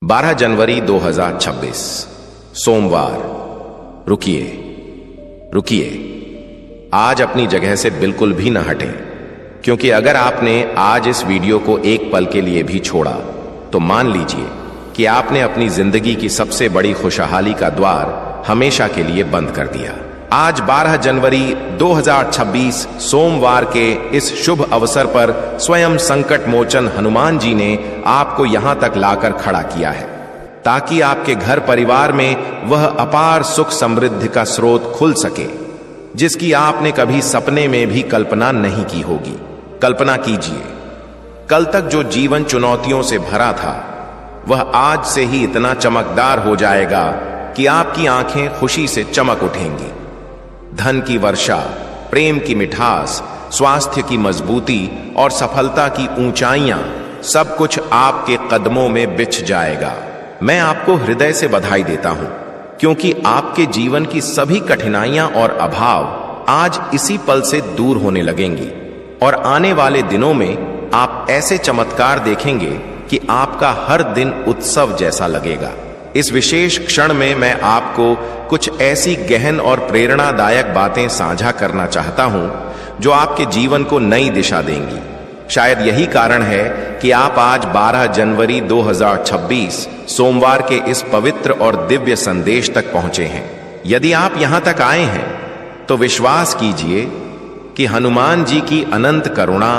12 जनवरी 2026 सोमवार। रुकिए रुकिए, आज अपनी जगह से बिल्कुल भी न हटें, क्योंकि अगर आपने आज इस वीडियो को एक पल के लिए भी छोड़ा तो मान लीजिए कि आपने अपनी जिंदगी की सबसे बड़ी खुशहाली का द्वार हमेशा के लिए बंद कर दिया। आज 12 जनवरी 2026 सोमवार के इस शुभ अवसर पर स्वयं संकट मोचन हनुमान जी ने आपको यहां तक लाकर खड़ा किया है, ताकि आपके घर परिवार में वह अपार सुख समृद्धि का स्रोत खुल सके जिसकी आपने कभी सपने में भी कल्पना नहीं की होगी। कल्पना कीजिए, कल तक जो जीवन चुनौतियों से भरा था वह आज से ही इतना चमकदार हो जाएगा कि आपकी आंखें खुशी से चमक उठेंगी। धन की वर्षा, प्रेम की मिठास, स्वास्थ्य की मजबूती और सफलता की ऊंचाइयां, सब कुछ आपके कदमों में बिछ जाएगा। मैं आपको हृदय से बधाई देता हूं, क्योंकि आपके जीवन की सभी कठिनाइयां और अभाव आज इसी पल से दूर होने लगेंगी और आने वाले दिनों में आप ऐसे चमत्कार देखेंगे कि आपका हर दिन उत्सव जैसा लगेगा। इस विशेष क्षण में मैं आपको कुछ ऐसी गहन और प्रेरणादायक बातें साझा करना चाहता हूं जो आपके जीवन को नई दिशा देंगी। शायद यही कारण है कि आप आज 12 जनवरी 2026 सोमवार के इस पवित्र और दिव्य संदेश तक पहुंचे हैं। यदि आप यहां तक आए हैं तो विश्वास कीजिए कि हनुमान जी की अनंत करुणा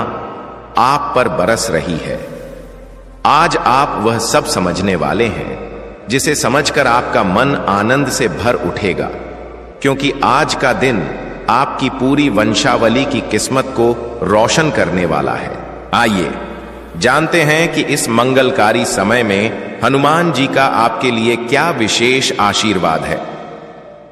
आप पर बरस रही है। आज आप वह सब समझने वाले हैं जिसे समझकर आपका मन आनंद से भर उठेगा, क्योंकि आज का दिन आपकी पूरी वंशावली की किस्मत को रोशन करने वाला है। आइए जानते हैं कि इस मंगलकारी समय में हनुमान जी का आपके लिए क्या विशेष आशीर्वाद है।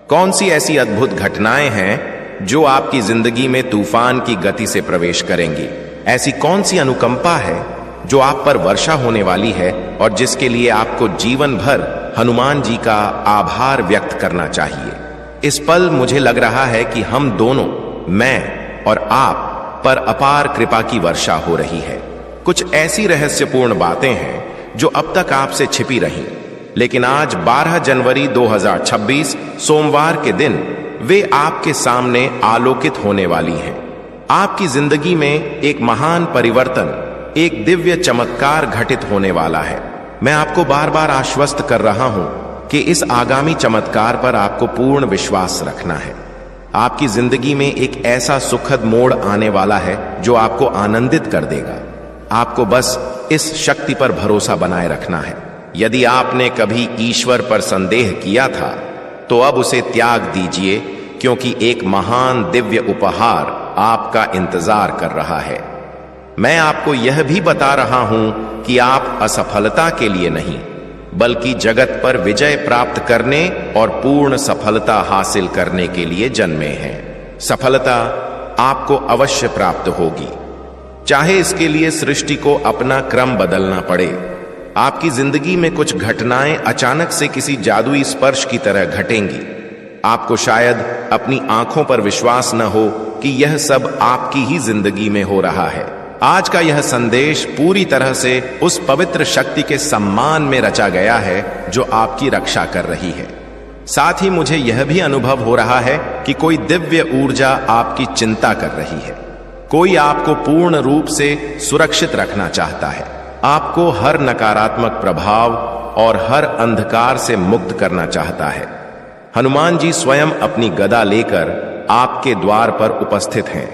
कौन सी ऐसी अद्भुत घटनाएं हैं जो आपकी जिंदगी में तूफान की गति से प्रवेश करेंगी। ऐसी कौन सी अनुकंपा है जो आप पर वर्षा होने वाली है और जिसके लिए आपको जीवन भर हनुमान जी का आभार व्यक्त करना चाहिए। इस पल मुझे लग रहा है कि हम दोनों, मैं और आप पर अपार कृपा की वर्षा हो रही है। कुछ ऐसी रहस्यपूर्ण बातें हैं जो अब तक आपसे छिपी रहीं, लेकिन आज 12 जनवरी 2026 सोमवार के दिन वे आपके सामने आलोकित होने वाली हैं। आपकी जिंदगी में एक महान परिवर्तन, एक दिव्य चमत्कार घटित होने वाला है। मैं आपको बार बार आश्वस्त कर रहा हूं कि इस आगामी चमत्कार पर आपको पूर्ण विश्वास रखना है। आपकी जिंदगी में एक ऐसा सुखद मोड़ आने वाला है जो आपको आनंदित कर देगा। आपको बस इस शक्ति पर भरोसा बनाए रखना है। यदि आपने कभी ईश्वर पर संदेह किया था तो अब उसे त्याग दीजिए, क्योंकि एक महान दिव्य उपहार आपका इंतजार कर रहा है। मैं आपको यह भी बता रहा हूं कि आप असफलता के लिए नहीं, बल्कि जगत पर विजय प्राप्त करने और पूर्ण सफलता हासिल करने के लिए जन्मे हैं। सफलता आपको अवश्य प्राप्त होगी, चाहे इसके लिए सृष्टि को अपना क्रम बदलना पड़े। आपकी जिंदगी में कुछ घटनाएं अचानक से किसी जादुई स्पर्श की तरह घटेंगी। आपको शायद अपनी आंखों पर विश्वास न हो कि यह सब आपकी ही जिंदगी में हो रहा है। आज का यह संदेश पूरी तरह से उस पवित्र शक्ति के सम्मान में रचा गया है जो आपकी रक्षा कर रही है। साथ ही मुझे यह भी अनुभव हो रहा है कि कोई दिव्य ऊर्जा आपकी चिंता कर रही है। कोई आपको पूर्ण रूप से सुरक्षित रखना चाहता है, आपको हर नकारात्मक प्रभाव और हर अंधकार से मुक्त करना चाहता है। हनुमान जी स्वयं अपनी गदा लेकर आपके द्वार पर उपस्थित हैं।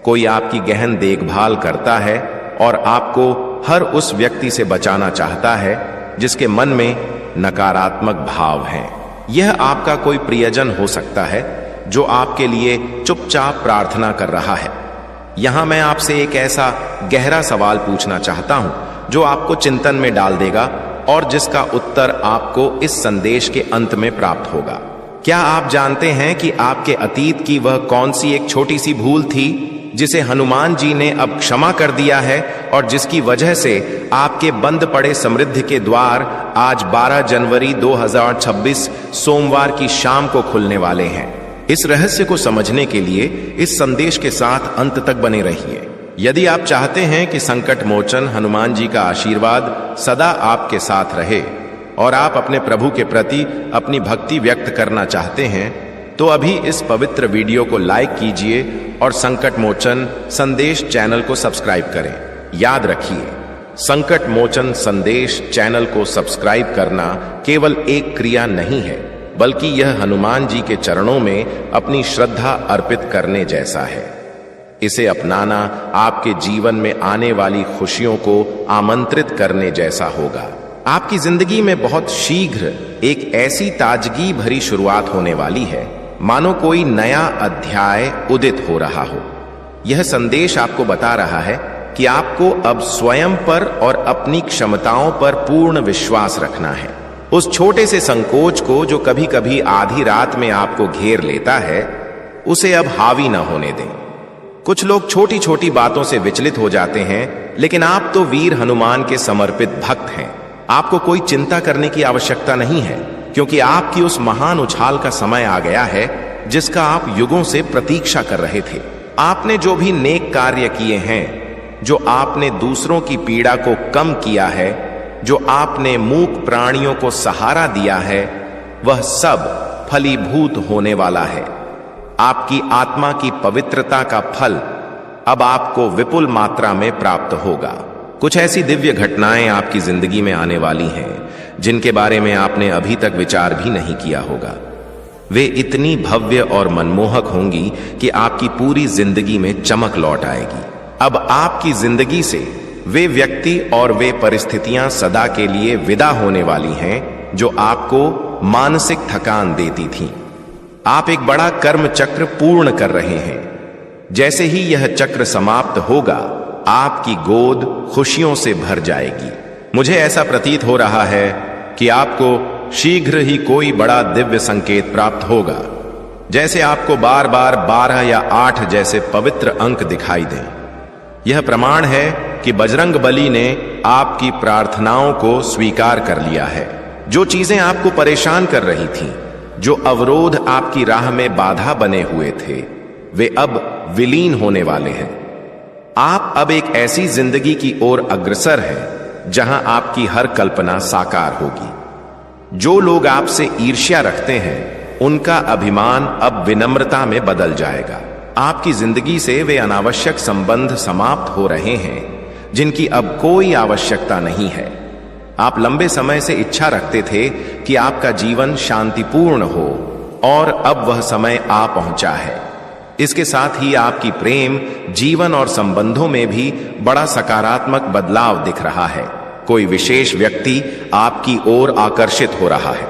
कोई आपकी गहन देखभाल करता है और आपको हर उस व्यक्ति से बचाना चाहता है जिसके मन में नकारात्मक भाव हैं। यह आपका कोई प्रियजन हो सकता है जो आपके लिए चुपचाप प्रार्थना कर रहा है। यहां मैं आपसे एक ऐसा गहरा सवाल पूछना चाहता हूं जो आपको चिंतन में डाल देगा और जिसका उत्तर आपको इस संदेश के अंत में प्राप्त होगा। क्या आप जानते हैं कि आपके अतीत की वह कौन सी एक छोटी सी भूल थी जिसे हनुमान जी ने अब क्षमा कर दिया है और जिसकी वजह से आपके बंद पड़े समृद्धि के द्वार आज 12 जनवरी 2026 सोमवार की शाम को खुलने वाले हैं। इस रहस्य को समझने के लिए इस संदेश के साथ अंत तक बने रहिए। यदि आप चाहते हैं कि संकट मोचन हनुमान जी का आशीर्वाद सदा आपके साथ रहे, और आप अपने प्रभु के प्रति अपनी भक्ति व्यक्त करना चाहते हैं तो अभी इस पवित्र वीडियो को लाइक कीजिए और संकट मोचन संदेश चैनल को सब्सक्राइब करें। याद रखिए, संकट मोचन संदेश चैनल को सब्सक्राइब करना केवल एक क्रिया नहीं है, बल्कि यह हनुमान जी के चरणों में अपनी श्रद्धा अर्पित करने जैसा है। इसे अपनाना आपके जीवन में आने वाली खुशियों को आमंत्रित करने जैसा होगा। आपकी जिंदगी में बहुत शीघ्र एक ऐसी ताजगी भरी शुरुआत होने वाली है मानो कोई नया अध्याय उदित हो रहा हो। यह संदेश आपको बता रहा है कि आपको अब स्वयं पर और अपनी क्षमताओं पर पूर्ण विश्वास रखना है। उस छोटे से संकोच को जो कभी कभी आधी रात में आपको घेर लेता है, उसे अब हावी ना होने दें। कुछ लोग छोटी छोटी बातों से विचलित हो जाते हैं, लेकिन आप तो वीर हनुमान के समर्पित भक्त हैं। आपको कोई चिंता करने की आवश्यकता नहीं है, क्योंकि आपकी उस महान उछाल का समय आ गया है जिसका आप युगों से प्रतीक्षा कर रहे थे। आपने जो भी नेक कार्य किए हैं, जो आपने दूसरों की पीड़ा को कम किया है, जो आपने मूक प्राणियों को सहारा दिया है, वह सब फलीभूत होने वाला है। आपकी आत्मा की पवित्रता का फल अब आपको विपुल मात्रा में प्राप्त होगा। कुछ ऐसी दिव्य घटनाएं आपकी जिंदगी में आने वाली हैं जिनके बारे में आपने अभी तक विचार भी नहीं किया होगा। वे इतनी भव्य और मनमोहक होंगी कि आपकी पूरी जिंदगी में चमक लौट आएगी। अब आपकी जिंदगी से वे व्यक्ति और वे परिस्थितियां सदा के लिए विदा होने वाली हैं जो आपको मानसिक थकान देती थीं। आप एक बड़ा कर्म चक्र पूर्ण कर रहे हैं। जैसे ही यह चक्र समाप्त होगा, आपकी गोद खुशियों से भर जाएगी। मुझे ऐसा प्रतीत हो रहा है कि आपको शीघ्र ही कोई बड़ा दिव्य संकेत प्राप्त होगा, जैसे आपको बार बार 12 या 8 जैसे पवित्र अंक दिखाई दें। यह प्रमाण है कि बजरंग बली ने आपकी प्रार्थनाओं को स्वीकार कर लिया है। जो चीजें आपको परेशान कर रही थीं, जो अवरोध आपकी राह में बाधा बने हुए थे, वे अब विलीन होने वाले हैं। आप अब एक ऐसी जिंदगी की ओर अग्रसर हैं जहां आपकी हर कल्पना साकार होगी। जो लोग आपसे ईर्ष्या रखते हैं, उनका अभिमान अब विनम्रता में बदल जाएगा। आपकी जिंदगी से वे अनावश्यक संबंध समाप्त हो रहे हैं जिनकी अब कोई आवश्यकता नहीं है। आप लंबे समय से इच्छा रखते थे कि आपका जीवन शांतिपूर्ण हो, और अब वह समय आ पहुंचा है। इसके साथ ही आपकी प्रेम जीवन और संबंधों में भी बड़ा सकारात्मक बदलाव दिख रहा है। कोई विशेष व्यक्ति आपकी ओर आकर्षित हो रहा है।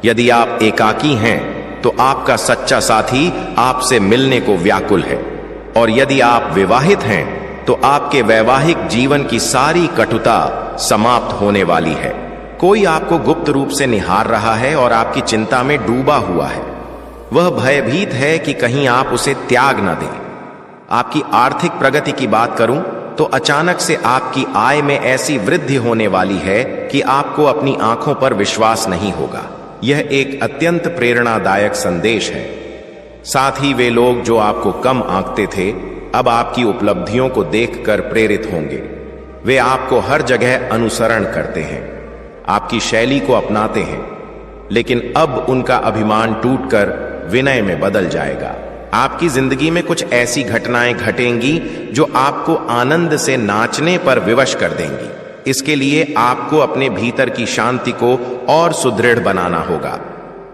यदि आप एकाकी हैं तो आपका सच्चा साथी आपसे मिलने को व्याकुल है, और यदि आप विवाहित हैं तो आपके वैवाहिक जीवन की सारी कटुता समाप्त होने वाली है। कोई आपको गुप्त रूप से निहार रहा है और आपकी चिंता में डूबा हुआ है। वह भयभीत है कि कहीं आप उसे त्याग न दें। आपकी आर्थिक प्रगति की बात करूं तो अचानक से आपकी आय में ऐसी वृद्धि होने वाली है कि आपको अपनी आंखों पर विश्वास नहीं होगा। यह एक अत्यंत प्रेरणादायक संदेश है। साथ ही वे लोग जो आपको कम आंकते थे, अब आपकी उपलब्धियों को देखकर प्रेरित होंगे। वे आपको हर जगह अनुसरण करते हैं, आपकी शैली को अपनाते हैं, लेकिन अब उनका अभिमान टूटकर विनय में बदल जाएगा। आपकी जिंदगी में कुछ ऐसी घटनाएं घटेंगी जो आपको आनंद से नाचने पर विवश कर देंगी। इसके लिए आपको अपने भीतर की शांति को और सुदृढ़ बनाना होगा।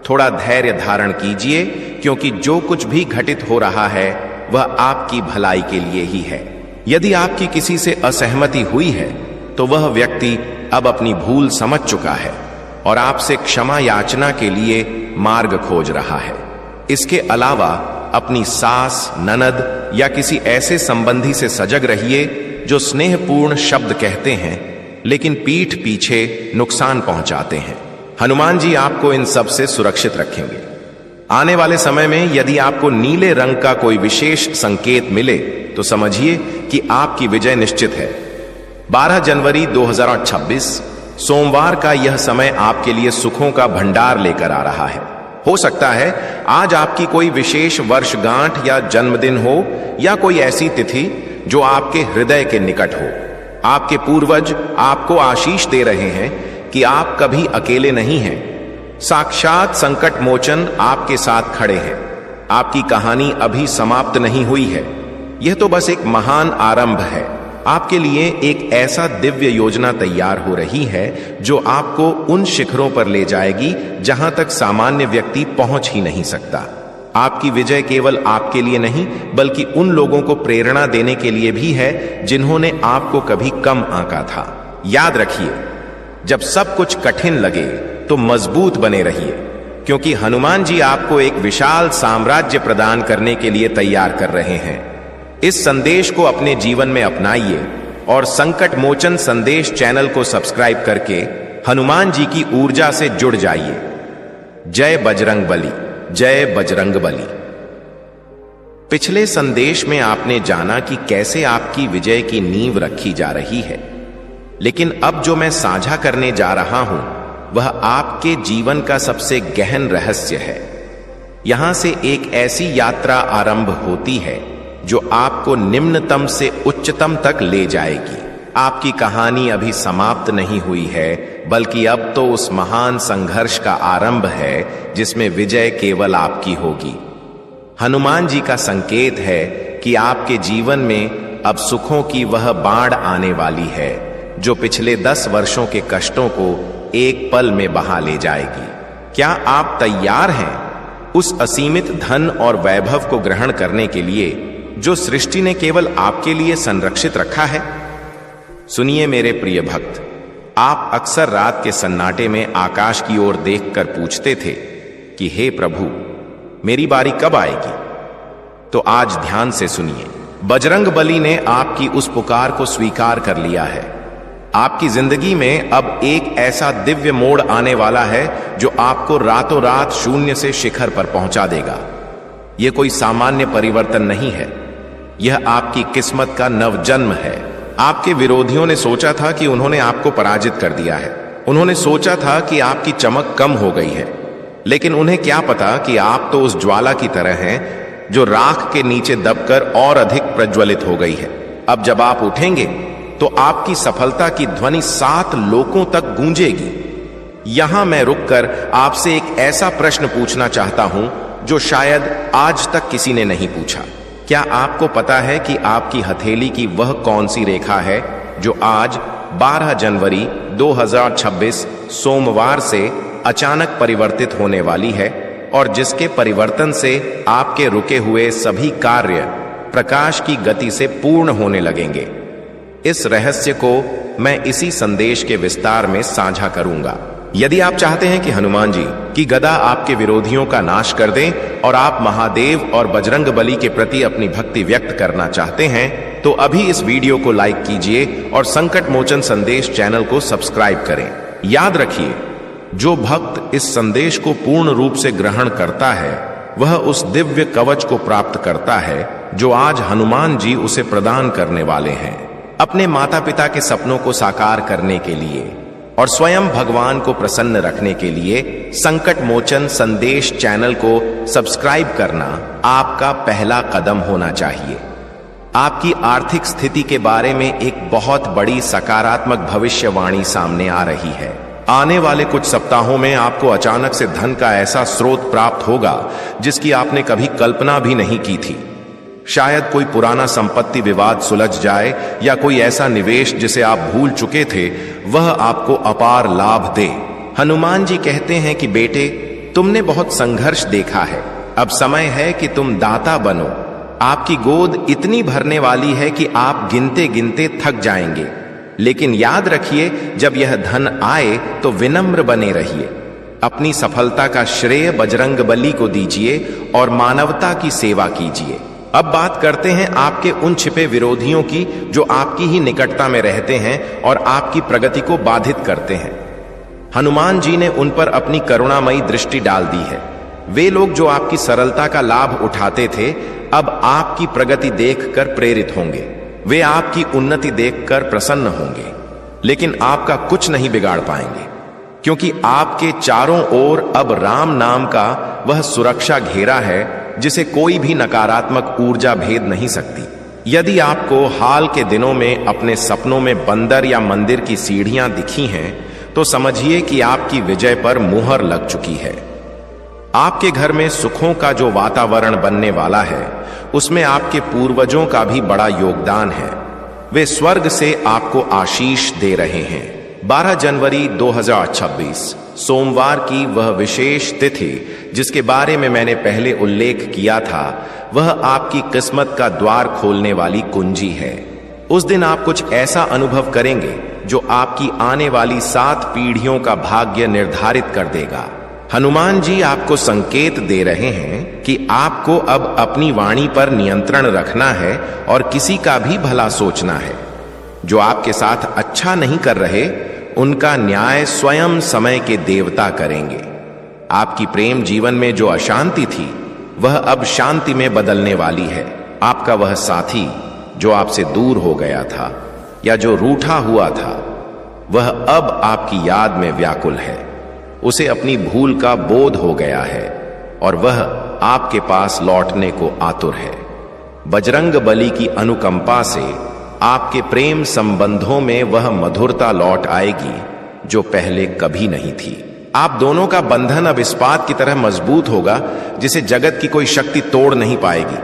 थोड़ा धैर्य धारण कीजिए, क्योंकि जो कुछ भी घटित हो रहा है वह आपकी भलाई के लिए ही है। यदि आपकी किसी से असहमति हुई है तो वह व्यक्ति अब अपनी भूल समझ चुका है और आपसे क्षमा याचना के लिए मार्ग खोज रहा है। इसके अलावा अपनी सास, ननद या किसी ऐसे संबंधी से सजग रहिए जो स्नेहपूर्ण शब्द कहते हैं लेकिन पीठ पीछे नुकसान पहुंचाते हैं। हनुमान जी आपको इन सब से सुरक्षित रखेंगे। आने वाले समय में यदि आपको नीले रंग का कोई विशेष संकेत मिले तो समझिए कि आपकी विजय निश्चित है। 12 जनवरी 2026 सोमवार का यह समय आपके लिए सुखों का भंडार लेकर आ रहा है। हो सकता है आज आपकी कोई विशेष वर्षगांठ या जन्मदिन हो, या कोई ऐसी तिथि जो आपके हृदय के निकट हो। आपके पूर्वज आपको आशीष दे रहे हैं कि आप कभी अकेले नहीं हैं। साक्षात संकट मोचन आपके साथ खड़े हैं। आपकी कहानी अभी समाप्त नहीं हुई है, यह तो बस एक महान आरंभ है। आपके लिए एक ऐसा दिव्य योजना तैयार हो रही है जो आपको उन शिखरों पर ले जाएगी जहां तक सामान्य व्यक्ति पहुंच ही नहीं सकता। आपकी विजय केवल आपके लिए नहीं बल्कि उन लोगों को प्रेरणा देने के लिए भी है जिन्होंने आपको कभी कम आंका था। याद रखिए, जब सब कुछ कठिन लगे तो मजबूत बने रहिए, क्योंकि हनुमान जी आपको एक विशाल साम्राज्य प्रदान करने के लिए तैयार कर रहे हैं। इस संदेश को अपने जीवन में अपनाइए और संकट मोचन संदेश चैनल को सब्सक्राइब करके हनुमान जी की ऊर्जा से जुड़ जाइए। जय बजरंग बली, जय बजरंग बली। पिछले संदेश में आपने जाना कि कैसे आपकी विजय की नींव रखी जा रही है, लेकिन अब जो मैं साझा करने जा रहा हूं वह आपके जीवन का सबसे गहन रहस्य है। यहां से एक ऐसी यात्रा आरंभ होती है जो आपको निम्नतम से उच्चतम तक ले जाएगी। आपकी कहानी अभी समाप्त नहीं हुई है, बल्कि अब तो उस महान संघर्ष का आरंभ है जिसमें विजय केवल आपकी होगी। हनुमान जी का संकेत है कि आपके जीवन में अब सुखों की वह बाढ़ आने वाली है जो पिछले 10 वर्षों के कष्टों को एक पल में बहा ले जाएगी। क्या आप तैयार हैं उस असीमित धन और वैभव को ग्रहण करने के लिए जो सृष्टि ने केवल आपके लिए संरक्षित रखा है? सुनिए मेरे प्रिय भक्त, आप अक्सर रात के सन्नाटे में आकाश की ओर देखकर पूछते थे कि हे प्रभु, मेरी बारी कब आएगी? तो आज ध्यान से सुनिए, बजरंग बली ने आपकी उस पुकार को स्वीकार कर लिया है। आपकी जिंदगी में अब एक ऐसा दिव्य मोड़ आने वाला है जो आपको रातों रात शून्य से शिखर पर पहुंचा देगा। यह कोई सामान्य परिवर्तन नहीं है, यह आपकी किस्मत का नवजन्म है। आपके विरोधियों ने सोचा था कि उन्होंने आपको पराजित कर दिया है। उन्होंने सोचा था कि आपकी चमक कम हो गई है, लेकिन उन्हें क्या पता कि आप तो उस ज्वाला की तरह हैं जो राख के नीचे दबकर और अधिक प्रज्वलित हो गई है। अब जब आप उठेंगे तो आपकी सफलता की ध्वनि 7 लोकों तक गूंजेगी। यहां मैं रुककर आपसे एक ऐसा प्रश्न पूछना चाहता हूं जो शायद आज तक किसी ने नहीं पूछा। क्या आपको पता है कि आपकी हथेली की वह कौन सी रेखा है जो आज 12 जनवरी 2026 सोमवार से अचानक परिवर्तित होने वाली है और जिसके परिवर्तन से आपके रुके हुए सभी कार्य प्रकाश की गति से पूर्ण होने लगेंगे? इस रहस्य को मैं इसी संदेश के विस्तार में साझा करूंगा। यदि आप चाहते हैं कि हनुमान जी की गदा आपके विरोधियों का नाश कर दें और आप महादेव और बजरंग बली के प्रति अपनी भक्ति व्यक्त करना चाहते हैं, तो अभी इस वीडियो को लाइक कीजिए और संकट मोचन संदेश चैनल को सब्सक्राइब करें। याद रखिए, जो भक्त इस संदेश को पूर्ण रूप से ग्रहण करता है वह उस दिव्य कवच को प्राप्त करता है जो आज हनुमान जी उसे प्रदान करने वाले हैं। अपने माता पिता के सपनों को साकार करने के लिए और स्वयं भगवान को प्रसन्न रखने के लिए संकट मोचन संदेश चैनल को सब्सक्राइब करना आपका पहला कदम होना चाहिए। आपकी आर्थिक स्थिति के बारे में एक बहुत बड़ी सकारात्मक भविष्यवाणी सामने आ रही है। आने वाले कुछ सप्ताहों में आपको अचानक से धन का ऐसा स्रोत प्राप्त होगा जिसकी आपने कभी कल्पना भी नहीं की थी। शायद कोई पुराना संपत्ति विवाद सुलझ जाए या कोई ऐसा निवेश जिसे आप भूल चुके थे वह आपको अपार लाभ दे। हनुमान जी कहते हैं कि बेटे, तुमने बहुत संघर्ष देखा है, अब समय है कि तुम दाता बनो। आपकी गोद इतनी भरने वाली है कि आप गिनते गिनते थक जाएंगे, लेकिन याद रखिए, जब यह धन आए तो विनम्र बने रहिए। अपनी सफलता का श्रेय बजरंग बली को दीजिए और मानवता की सेवा कीजिए। अब बात करते हैं आपके उन छिपे विरोधियों की जो आपकी ही निकटता में रहते हैं और आपकी प्रगति को बाधित करते हैं। हनुमान जी ने उन पर अपनी करुणामयी दृष्टि डाल दी है। वे लोग जो आपकी सरलता का लाभ उठाते थे अब आपकी प्रगति देखकर प्रेरित होंगे। वे आपकी उन्नति देखकर प्रसन्न होंगे, लेकिन आपका कुछ नहीं बिगाड़ पाएंगे, क्योंकि आपके चारों ओर अब राम नाम का वह सुरक्षा घेरा है जिसे कोई भी नकारात्मक ऊर्जा भेद नहीं सकती। यदि आपको हाल के दिनों में अपने सपनों में बंदर या मंदिर की सीढ़ियां दिखी हैं, तो समझिए कि आपकी विजय पर मुहर लग चुकी है। आपके घर में सुखों का जो वातावरण बनने वाला है, उसमें आपके पूर्वजों का भी बड़ा योगदान है। वे स्वर्ग से आपको आशीष दे रहे हैं। 12 जनवरी 2026 सोमवार की वह विशेष तिथि जिसके बारे में मैंने पहले उल्लेख किया था, वह आपकी किस्मत का द्वार खोलने वाली कुंजी है। उस दिन आप कुछ ऐसा अनुभव करेंगे जो आपकी आने वाली 7 पीढ़ियों का भाग्य निर्धारित कर देगा। हनुमान जी आपको संकेत दे रहे हैं कि आपको अब अपनी वाणी पर नियंत्रण रखना है और किसी का भी भला सोचना है। जो आपके साथ अच्छा नहीं कर रहे, उनका न्याय स्वयं समय के देवता करेंगे। आपकी प्रेम जीवन में जो अशांति थी, वह अब शांति में बदलने वाली है। आपका वह साथी जो आपसे दूर हो गया था या जो रूठा हुआ था, वह अब आपकी याद में व्याकुल है। उसे अपनी भूल का बोध हो गया है और वह आपके पास लौटने को आतुर है। बजरंग बली की अनुकंपा से आपके प्रेम संबंधों में वह मधुरता लौट आएगी जो पहले कभी नहीं थी। आप दोनों का बंधन अब इस्पात की तरह मजबूत होगा जिसे जगत की कोई शक्ति तोड़ नहीं पाएगी।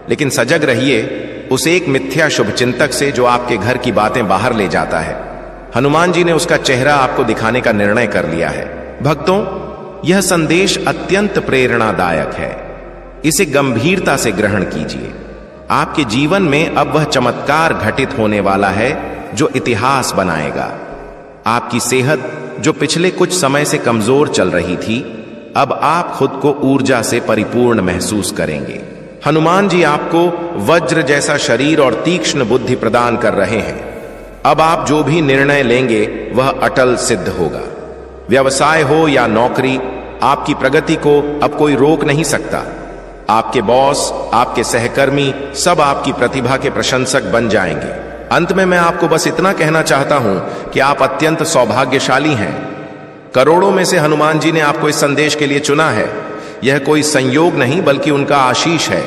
लेकिन सजग रहिए उस एक मिथ्या शुभचिंतक से जो आपके घर की बातें बाहर ले जाता है। हनुमान जी ने उसका चेहरा आपको दिखाने का निर्णय कर लिया है। भक्तों, यह संदेश अत्यंत प्रेरणादायक है। इसे गंभीरता से ग्रहण कीजिए। आपके जीवन में अब वह चमत्कार घटित होने वाला है जो इतिहास बनाएगा। आपकी सेहत जो पिछले कुछ समय से कमजोर चल रही थी, अब आप खुद को ऊर्जा से परिपूर्ण महसूस करेंगे। हनुमान जी आपको वज्र जैसा शरीर और तीक्ष्ण बुद्धि प्रदान कर रहे हैं। अब आप जो भी निर्णय लेंगे वह अटल सिद्ध होगा। व्यवसाय हो या नौकरी, आपकी प्रगति को अब कोई रोक नहीं सकता। आपके बॉस, आपके सहकर्मी सब आपकी प्रतिभा के प्रशंसक बन जाएंगे। अंत में मैं आपको बस इतना कहना चाहता हूं कि आप अत्यंत सौभाग्यशाली हैं। करोड़ों में से हनुमान जी ने आपको इस संदेश के लिए चुना है। यह कोई संयोग नहीं बल्कि उनका आशीष है।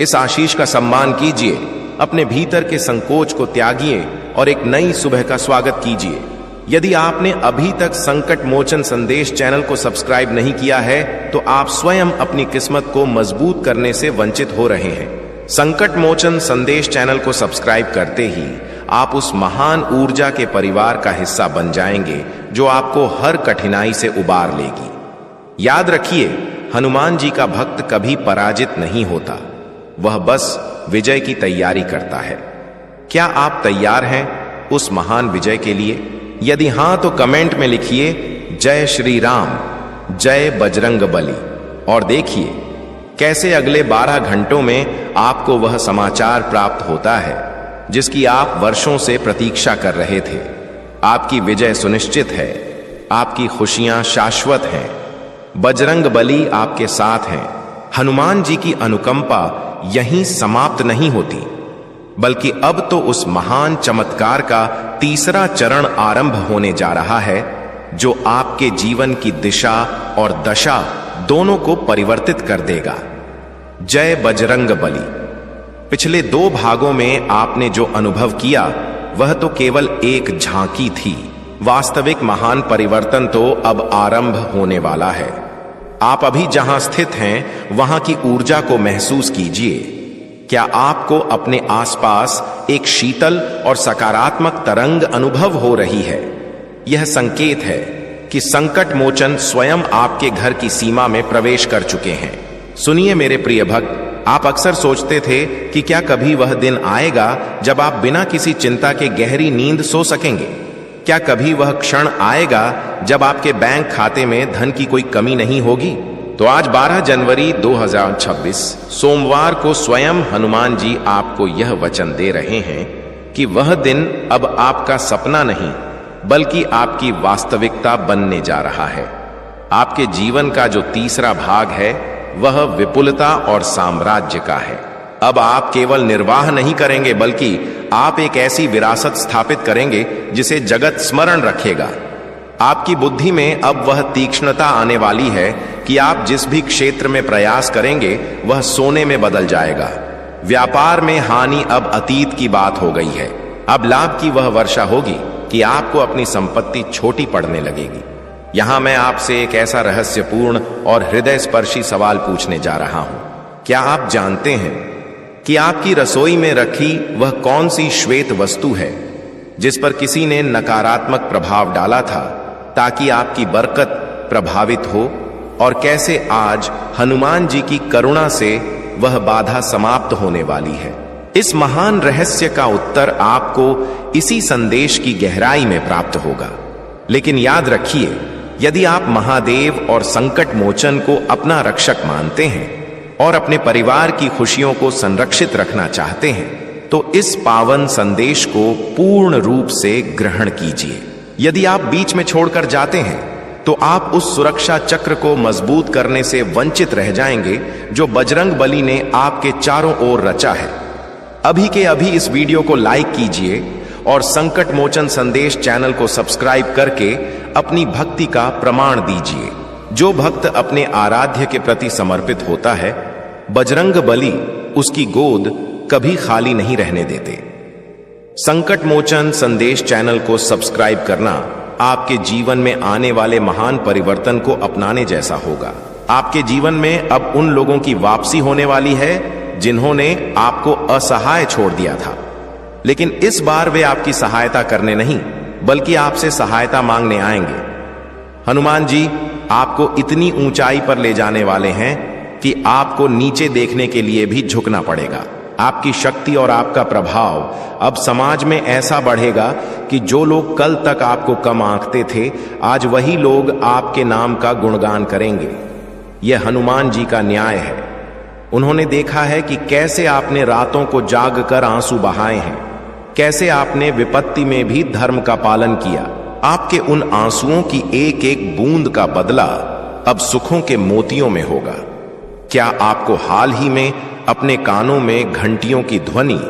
इस आशीष का सम्मान कीजिए, अपने भीतर के संकोच को त्यागिए और एक नई सुबह का स्वागत कीजिए। यदि आपने अभी तक संकट मोचन संदेश चैनल को सब्सक्राइब नहीं किया है, तो आप स्वयं अपनी किस्मत को मजबूत करने से वंचित हो रहे हैं। संकट मोचन संदेश चैनल को सब्सक्राइब करते ही आप उस महान ऊर्जा के परिवार का हिस्सा बन जाएंगे जो आपको हर कठिनाई से उबार लेगी। याद रखिए, हनुमान जी का भक्त कभी पराजित नहीं होता, वह बस विजय की तैयारी करता है। क्या आप तैयार हैं उस महान विजय के लिए? यदि हां तो कमेंट में लिखिए जय श्री राम, जय बजरंग बली, और देखिए कैसे अगले 12 घंटों में आपको वह समाचार प्राप्त होता है जिसकी आप वर्षों से प्रतीक्षा कर रहे थे। आपकी विजय सुनिश्चित है, आपकी खुशियां शाश्वत हैं। बजरंग बली आपके साथ हैं। हनुमान जी की अनुकंपा यहीं समाप्त नहीं होती, बल्कि अब तो उस महान चमत्कार का तीसरा चरण आरंभ होने जा रहा है जो आपके जीवन की दिशा और दशा दोनों को परिवर्तित कर देगा। जय बजरंग बली। पिछले 2 भागों में आपने जो अनुभव किया वह तो केवल एक झांकी थी। वास्तविक महान परिवर्तन तो अब आरंभ होने वाला है। आप अभी जहां स्थित हैं वहां की ऊर्जा को महसूस कीजिए। क्या आपको अपने आसपास एक शीतल और सकारात्मक तरंग अनुभव हो रही है? यह संकेत है कि संकट मोचन स्वयं आपके घर की सीमा में प्रवेश कर चुके हैं। सुनिए मेरे प्रिय भक्त, आप अक्सर सोचते थे कि क्या कभी वह दिन आएगा जब आप बिना किसी चिंता के गहरी नींद सो सकेंगे? क्या कभी वह क्षण आएगा जब आपके बैंक खाते में धन की कोई कमी नहीं होगी? तो आज 12 जनवरी 2026 सोमवार को स्वयं हनुमान जी आपको यह वचन दे रहे हैं कि वह दिन अब आपका सपना नहीं बल्कि आपकी वास्तविकता बनने जा रहा है। आपके जीवन का जो तीसरा भाग है वह विपुलता और साम्राज्य का है। अब आप केवल निर्वाह नहीं करेंगे बल्कि आप एक ऐसी विरासत स्थापित करेंगे जिसे जगत स्मरण रखेगा। आपकी बुद्धि में अब वह तीक्ष्णता आने वाली है कि आप जिस भी क्षेत्र में प्रयास करेंगे वह सोने में बदल जाएगा। व्यापार में हानि अब अतीत की बात हो गई है। अब लाभ की वह वर्षा होगी कि आपको अपनी संपत्ति छोटी पड़ने लगेगी। यहां मैं आपसे एक ऐसा रहस्यपूर्ण और हृदय स्पर्शी सवाल पूछने जा रहा हूं। क्या आप जानते हैं कि आपकी रसोई में रखी वह कौन सी श्वेत वस्तु है जिस पर किसी ने नकारात्मक प्रभाव डाला था ताकि आपकी बरकत प्रभावित हो, और कैसे आज हनुमान जी की करुणा से वह बाधा समाप्त होने वाली है? इस महान रहस्य का उत्तर आपको इसी संदेश की गहराई में प्राप्त होगा। लेकिन याद रखिए, यदि आप महादेव और संकट मोचन को अपना रक्षक मानते हैं और अपने परिवार की खुशियों को संरक्षित रखना चाहते हैं, तो इस पावन संदेश को पूर्ण रूप से ग्रहण कीजिए। यदि आप बीच में छोड़कर जाते हैं तो आप उस सुरक्षा चक्र को मजबूत करने से वंचित रह जाएंगे जो बजरंग बली ने आपके चारों ओर रचा है। अभी के अभी इस वीडियो को लाइक कीजिए और संकट मोचन संदेश चैनल को सब्सक्राइब करके अपनी भक्ति का प्रमाण दीजिए। जो भक्त अपने आराध्य के प्रति समर्पित होता है, बजरंग बली उसकी गोद कभी खाली नहीं रहने देते। संकट मोचन संदेश चैनल को सब्सक्राइब करना आपके जीवन में आने वाले महान परिवर्तन को अपनाने जैसा होगा। आपके जीवन में अब उन लोगों की वापसी होने वाली है जिन्होंने आपको असहाय छोड़ दिया था, लेकिन इस बार वे आपकी सहायता करने नहीं बल्कि आपसे सहायता मांगने आएंगे। हनुमान जी आपको इतनी ऊंचाई पर ले जाने वाले हैं कि आपको नीचे देखने के लिए भी झुकना पड़ेगा। आपकी शक्ति और आपका प्रभाव अब समाज में ऐसा बढ़ेगा कि जो लोग कल तक आपको कम आंकते थे, आज वही लोग आपके नाम का गुणगान करेंगे। यह हनुमान जी का न्याय है। उन्होंने देखा है कि कैसे आपने रातों को जागकर आंसू बहाए हैं, कैसे आपने विपत्ति में भी धर्म का पालन किया। आपके उन आंसुओं की एक एक बूंद का बदला अब सुखों के मोतियों में होगा। क्या आपको हाल ही में अपने कानों में घंटियों की ध्वनि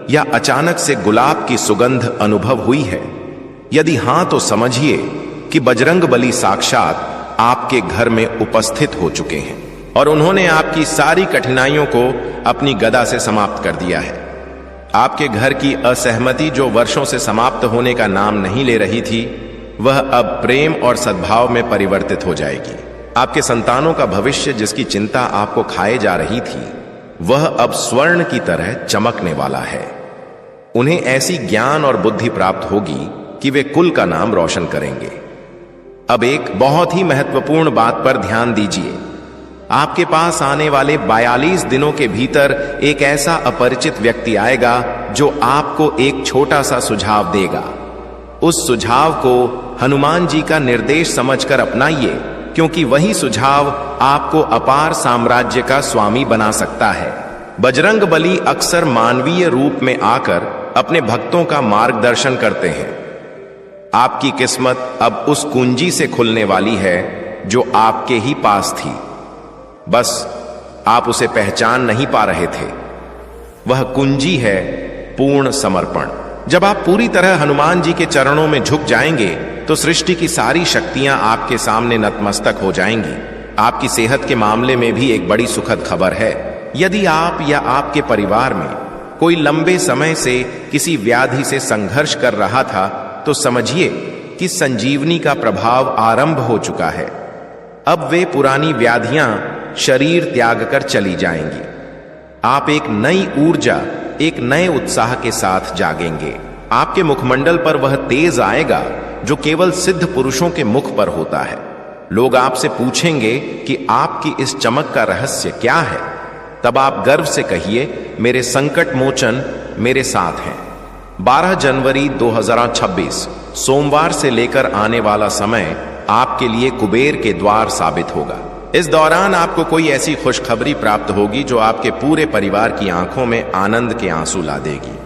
या अचानक से गुलाब की सुगंध अनुभव हुई है? यदि हां तो समझिए कि बजरंग बली साक्षात आपके घर में उपस्थित हो चुके हैं और उन्होंने आपकी सारी कठिनाइयों को अपनी गदा से समाप्त कर दिया है। आपके घर की असहमति जो वर्षों से समाप्त होने का नाम नहीं ले रही थी, वह अब प्रेम और सद्भाव में परिवर्तित हो जाएगी। आपके संतानों का भविष्य जिसकी चिंता आपको खाए जा रही थी, वह अब स्वर्ण की तरह चमकने वाला है। उन्हें ऐसी ज्ञान और बुद्धि प्राप्त होगी कि वे कुल का नाम रोशन करेंगे। अब एक बहुत ही महत्वपूर्ण बात पर ध्यान दीजिए। आपके पास आने वाले 42 दिनों के भीतर एक ऐसा अपरिचित व्यक्ति आएगा जो आपको एक छोटा सा सुझाव देगा। उस सुझाव को हनुमान जी का निर्देश समझकर अपनाइए, क्योंकि वही सुझाव आपको अपार साम्राज्य का स्वामी बना सकता है। बजरंग बली अक्सर मानवीय रूप में आकर अपने भक्तों का मार्गदर्शन करते हैं। आपकी किस्मत अब उस कुंजी से खुलने वाली है जो आपके ही पास थी, बस आप उसे पहचान नहीं पा रहे थे। वह कुंजी है पूर्ण समर्पण। जब आप पूरी तरह हनुमान जी के चरणों में झुक जाएंगे तो सृष्टि की सारी शक्तियां आपके सामने नतमस्तक हो जाएंगी। आपकी सेहत के मामले में भी एक बड़ी सुखद खबर है। यदि आप या आपके परिवार में कोई लंबे समय से किसी व्याधि से संघर्ष कर रहा था, तो समझिए कि संजीवनी का प्रभाव आरंभ हो चुका है। अब वे पुरानी व्याधियां शरीर त्याग कर चली जाएंगी। आप एक नई ऊर्जा, एक नए उत्साह के साथ जागेंगे। आपके मुखमंडल पर वह तेज आएगा जो केवल सिद्ध पुरुषों के मुख पर होता है। लोग आपसे पूछेंगे कि आपकी इस चमक का रहस्य क्या है। तब आप गर्व से कहिए, मेरे संकट मोचन मेरे साथ हैं। 12 जनवरी 2026 सोमवार से लेकर आने वाला समय आपके लिए कुबेर के द्वार साबित होगा। इस दौरान आपको कोई ऐसी खुशखबरी प्राप्त होगी जो आपके पूरे परिवार की आंखों में आनंद के आंसू ला देगी।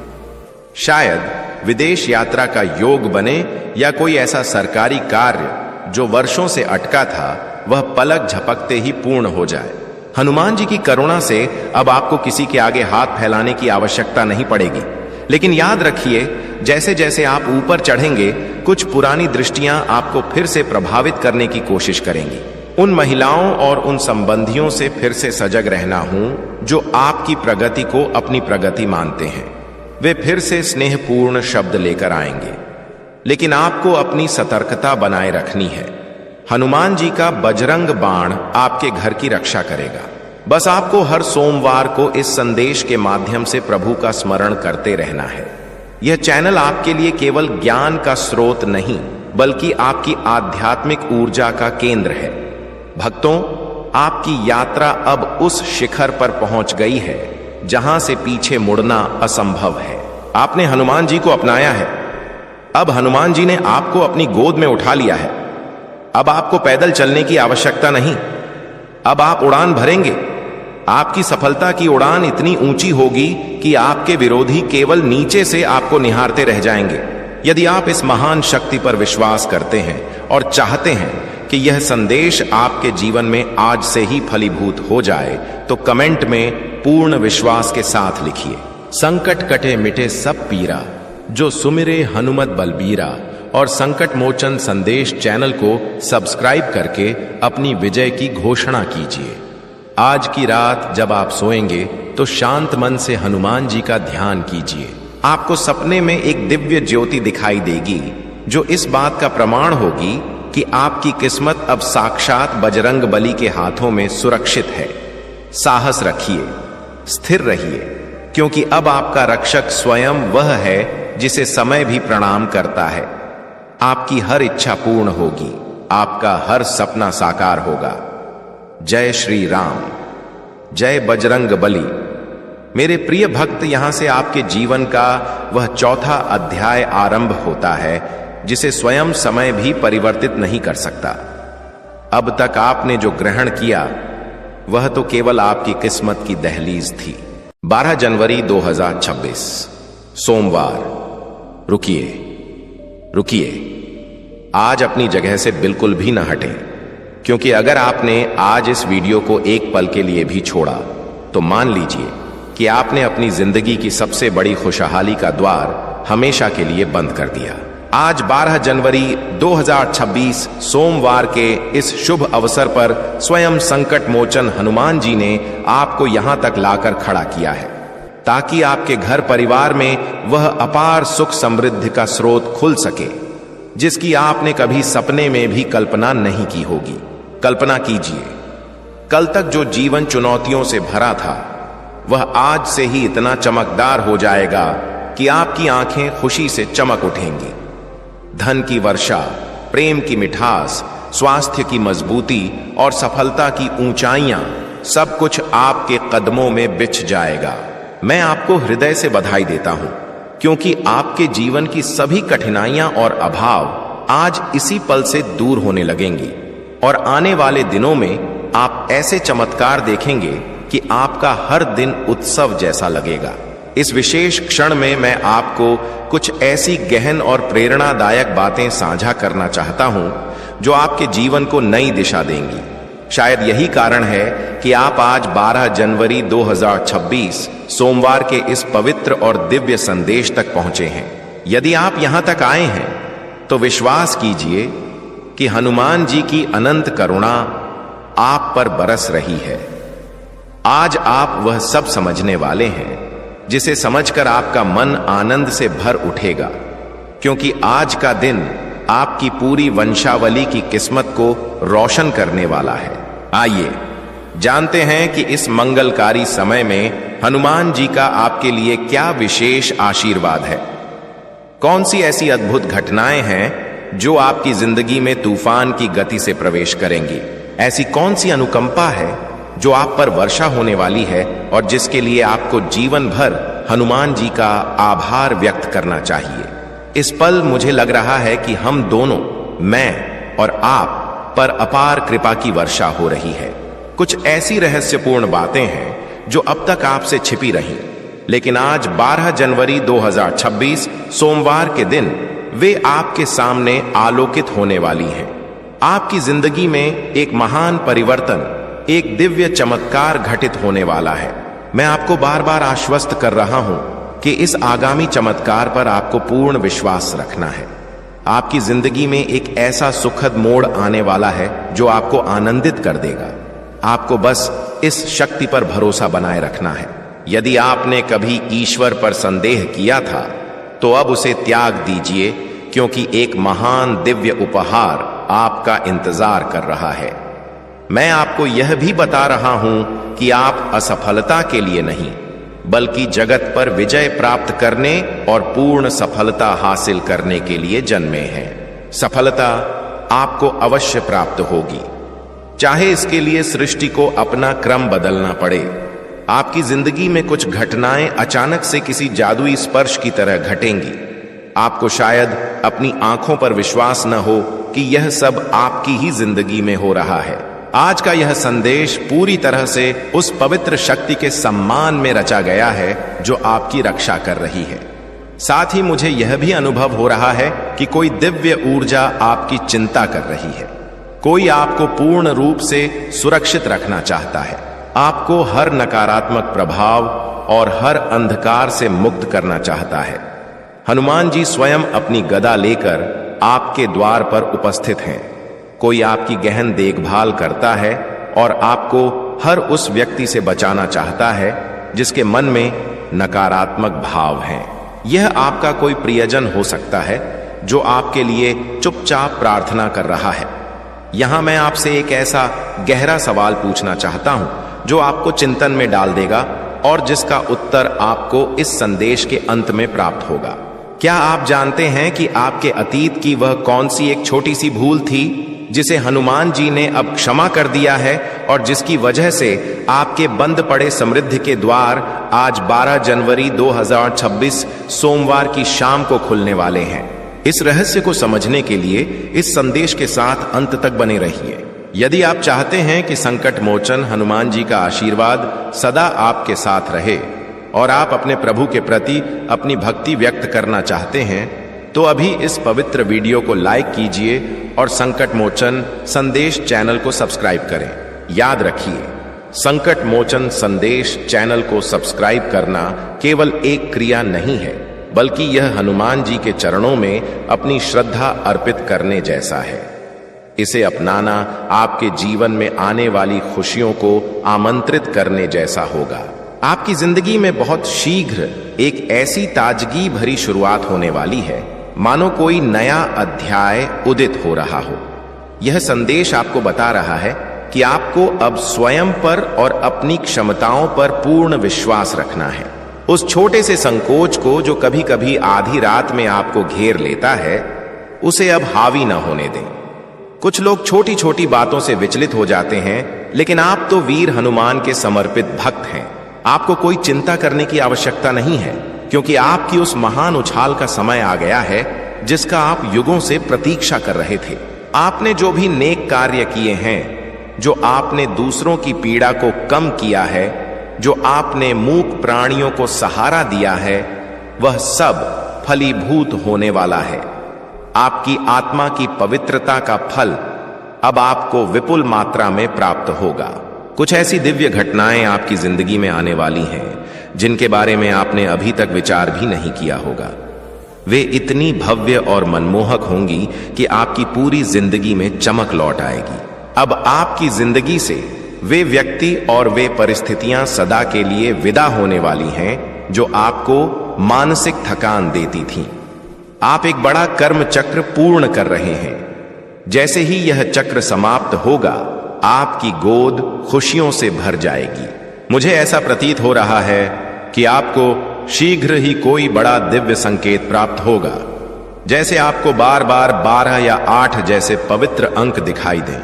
शायद विदेश यात्रा का योग बने या कोई ऐसा सरकारी कार्य जो वर्षों से अटका था, वह पलक झपकते ही पूर्ण हो जाए। हनुमान जी की करुणा से अब आपको किसी के आगे हाथ फैलाने की आवश्यकता नहीं पड़ेगी। लेकिन याद रखिए, जैसे जैसे आप ऊपर चढ़ेंगे, कुछ पुरानी दृष्टियां आपको फिर से प्रभावित करने की कोशिश करेंगी। उन महिलाओं और उन संबंधियों से फिर से सजग रहना हूं जो आपकी प्रगति को अपनी प्रगति मानते हैं। वे फिर से स्नेहपूर्ण शब्द लेकर आएंगे, लेकिन आपको अपनी सतर्कता बनाए रखनी है। हनुमान जी का बजरंग बाण आपके घर की रक्षा करेगा। बस आपको हर सोमवार को इस संदेश के माध्यम से प्रभु का स्मरण करते रहना है। यह चैनल आपके लिए केवल ज्ञान का स्रोत नहीं, बल्कि आपकी आध्यात्मिक ऊर्जा का केंद्र है। भक्तों, आपकी यात्रा अब उस शिखर पर पहुंच गई है जहां से पीछे मुड़ना असंभव है। आपने हनुमान जी को अपनाया है। अब हनुमान जी ने आपको अपनी गोद में उठा लिया है। अब आपको पैदल चलने की आवश्यकता नहीं। अब आप उड़ान भरेंगे। आपकी सफलता की उड़ान इतनी ऊंची होगी कि आपके विरोधी केवल नीचे से आपको निहारते रह जाएंगे। यदि आप इस महान शक्ति पर विश्वास करते हैं और चाहते हैं कि यह संदेश आपके जीवन में आज से ही फलीभूत हो जाए, तो कमेंट में पूर्ण विश्वास के साथ लिखिए, संकट कटे मिटे सब पीरा, जो सुमिरे हनुमत बलबीरा। और संकट मोचन संदेश चैनल को सब्सक्राइब करके अपनी विजय की घोषणा कीजिए। आज की रात जब आप सोएंगे तो शांत मन से हनुमान जी का ध्यान कीजिए। आपको सपने में एक दिव्य ज्योति दिखाई देगी, जो इस बात का प्रमाण होगी कि आपकी किस्मत अब साक्षात बजरंग बली के हाथों में सुरक्षित है। साहस रखिए, स्थिर रहिए, क्योंकि अब आपका रक्षक स्वयं वह है जिसे समय भी प्रणाम करता है। आपकी हर इच्छा पूर्ण होगी, आपका हर सपना साकार होगा। जय श्री राम, जय बजरंग बली। मेरे प्रिय भक्त, यहां से आपके जीवन का वह चौथा अध्याय आरंभ होता है जिसे स्वयं समय भी परिवर्तित नहीं कर सकता। अब तक आपने जो ग्रहण किया वह तो केवल आपकी किस्मत की दहलीज थी। 12 जनवरी 2026 सोमवार। रुकिए, आज अपनी जगह से बिल्कुल भी न हटें, क्योंकि अगर आपने आज इस वीडियो को एक पल के लिए भी छोड़ा तो मान लीजिए कि आपने अपनी जिंदगी की सबसे बड़ी खुशहाली का द्वार हमेशा के लिए बंद कर दिया। आज 12 जनवरी 2026 सोमवार के इस शुभ अवसर पर स्वयं संकट मोचन हनुमान जी ने आपको यहां तक लाकर खड़ा किया है, ताकि आपके घर परिवार में वह अपार सुख समृद्धि का स्रोत खुल सके जिसकी आपने कभी सपने में भी कल्पना नहीं की होगी। कल्पना कीजिए, कल तक जो जीवन चुनौतियों से भरा था वह आज से ही इतना चमकदार हो जाएगा कि आपकी आंखें खुशी से चमक उठेंगी। धन की वर्षा, प्रेम की मिठास, स्वास्थ्य की मजबूती और सफलता की ऊंचाइयां, सब कुछ आपके कदमों में बिछ जाएगा। मैं आपको हृदय से बधाई देता हूं, क्योंकि आपके जीवन की सभी कठिनाइयां और अभाव आज इसी पल से दूर होने लगेंगी और आने वाले दिनों में आप ऐसे चमत्कार देखेंगे कि आपका हर दिन उत्सव जैसा लगेगा। इस विशेष क्षण में मैं आपको कुछ ऐसी गहन और प्रेरणादायक बातें साझा करना चाहता हूं जो आपके जीवन को नई दिशा देंगी। शायद यही कारण है कि आप आज 12 जनवरी 2026 सोमवार के इस पवित्र और दिव्य संदेश तक पहुंचे हैं। यदि आप यहां तक आए हैं तो विश्वास कीजिए कि हनुमान जी की अनंत करुणा आप पर बरस रही है। आज आप वह सब समझने वाले हैं जिसे समझकर आपका मन आनंद से भर उठेगा, क्योंकि आज का दिन आपकी पूरी वंशावली की किस्मत को रोशन करने वाला है। आइए जानते हैं कि इस मंगलकारी समय में हनुमान जी का आपके लिए क्या विशेष आशीर्वाद है। कौन सी ऐसी अद्भुत घटनाएं हैं जो आपकी जिंदगी में तूफान की गति से प्रवेश करेंगी। ऐसी कौन सी अनुकंपा है जो आप पर वर्षा होने वाली है और जिसके लिए आपको जीवन भर हनुमान जी का आभार व्यक्त करना चाहिए। इस पल मुझे लग रहा है कि हम दोनों, मैं और आप पर अपार कृपा की वर्षा हो रही है। कुछ ऐसी रहस्यपूर्ण बातें हैं जो अब तक आपसे छिपी रहीं, लेकिन आज 12 जनवरी 2026 सोमवार के दिन वे आपके सामने आलोकित होने वाली हैं। आपकी जिंदगी में एक महान परिवर्तन, एक दिव्य चमत्कार घटित होने वाला है। मैं आपको बार बार आश्वस्त कर रहा हूं कि इस आगामी चमत्कार पर आपको पूर्ण विश्वास रखना है। आपकी जिंदगी में एक ऐसा सुखद मोड़ आने वाला है जो आपको आनंदित कर देगा। आपको बस इस शक्ति पर भरोसा बनाए रखना है। यदि आपने कभी ईश्वर पर संदेह किया था तो अब उसे त्याग दीजिए, क्योंकि एक महान दिव्य उपहार आपका इंतजार कर रहा है। मैं आपको यह भी बता रहा हूं कि आप असफलता के लिए नहीं, बल्कि जगत पर विजय प्राप्त करने और पूर्ण सफलता हासिल करने के लिए जन्मे हैं। सफलता आपको अवश्य प्राप्त होगी, चाहे इसके लिए सृष्टि को अपना क्रम बदलना पड़े। आपकी जिंदगी में कुछ घटनाएं अचानक से किसी जादुई स्पर्श की तरह घटेंगी। आपको शायद अपनी आंखों पर विश्वास न हो कि यह सब आपकी ही जिंदगी में हो रहा है। आज का यह संदेश पूरी तरह से उस पवित्र शक्ति के सम्मान में रचा गया है जो आपकी रक्षा कर रही है। साथ ही मुझे यह भी अनुभव हो रहा है कि कोई दिव्य ऊर्जा आपकी चिंता कर रही है। कोई आपको पूर्ण रूप से सुरक्षित रखना चाहता है, आपको हर नकारात्मक प्रभाव और हर अंधकार से मुक्त करना चाहता है। हनुमान जी स्वयं अपनी गदा लेकर आपके द्वार पर उपस्थित हैं। कोई आपकी गहन देखभाल करता है और आपको हर उस व्यक्ति से बचाना चाहता है जिसके मन में नकारात्मक भाव हैं। यह आपका कोई प्रियजन हो सकता है जो आपके लिए चुपचाप प्रार्थना कर रहा है। यहां मैं आपसे एक ऐसा गहरा सवाल पूछना चाहता हूं जो आपको चिंतन में डाल देगा और जिसका उत्तर आपको इस संदेश के अंत में प्राप्त होगा। क्या आप जानते हैं कि आपके अतीत की वह कौन सी एक छोटी सी भूल थी जिसे हनुमान जी ने अब क्षमा कर दिया है और जिसकी वजह से आपके बंद पड़े समृद्धि के द्वार आज 12 जनवरी 2026 सोमवार की शाम को खुलने वाले हैं? इस रहस्य को समझने के लिए इस संदेश के साथ अंत तक बने रहिए। यदि आप चाहते हैं कि संकट मोचन हनुमान जी का आशीर्वाद सदा आपके साथ रहे और आप अपने प्रभु के प्रति अपनी भक्ति व्यक्त करना चाहते हैं, तो अभी इस पवित्र वीडियो को लाइक कीजिए और संकट मोचन संदेश चैनल को सब्सक्राइब करें। याद रखिए, संकट मोचन संदेश चैनल को सब्सक्राइब करना केवल एक क्रिया नहीं है, बल्कि यह हनुमान जी के चरणों में अपनी श्रद्धा अर्पित करने जैसा है। इसे अपनाना आपके जीवन में आने वाली खुशियों को आमंत्रित करने जैसा होगा। आपकी जिंदगी में बहुत शीघ्र एक ऐसी ताजगी भरी शुरुआत होने वाली है मानो कोई नया अध्याय उदित हो रहा हो। यह संदेश आपको बता रहा है कि आपको अब स्वयं पर और अपनी क्षमताओं पर पूर्ण विश्वास रखना है। उस छोटे से संकोच को जो कभी कभी आधी रात में आपको घेर लेता है, उसे अब हावी न होने दें। कुछ लोग छोटी छोटी बातों से विचलित हो जाते हैं, लेकिन आप तो वीर हनुमान के समर्पित भक्त हैं। आपको कोई चिंता करने की आवश्यकता नहीं है, क्योंकि आपकी उस महान उछाल का समय आ गया है जिसका आप युगों से प्रतीक्षा कर रहे थे। आपने जो भी नेक कार्य किए हैं, जो आपने दूसरों की पीड़ा को कम किया है, जो आपने मूक प्राणियों को सहारा दिया है, वह सब फलीभूत होने वाला है। आपकी आत्मा की पवित्रता का फल अब आपको विपुल मात्रा में प्राप्त होगा। कुछ ऐसी दिव्य घटनाएं आपकी जिंदगी में आने वाली हैं जिनके बारे में आपने अभी तक विचार भी नहीं किया होगा। वे इतनी भव्य और मनमोहक होंगी कि आपकी पूरी जिंदगी में चमक लौट आएगी। अब आपकी जिंदगी से वे व्यक्ति और वे परिस्थितियां सदा के लिए विदा होने वाली हैं जो आपको मानसिक थकान देती थीं। आप एक बड़ा कर्म चक्र पूर्ण कर रहे हैं। जैसे ही यह चक्र समाप्त होगा, आपकी गोद खुशियों से भर जाएगी। मुझे ऐसा प्रतीत हो रहा है कि आपको शीघ्र ही कोई बड़ा दिव्य संकेत प्राप्त होगा, जैसे आपको बार बार 12 या 8 जैसे पवित्र अंक दिखाई दें।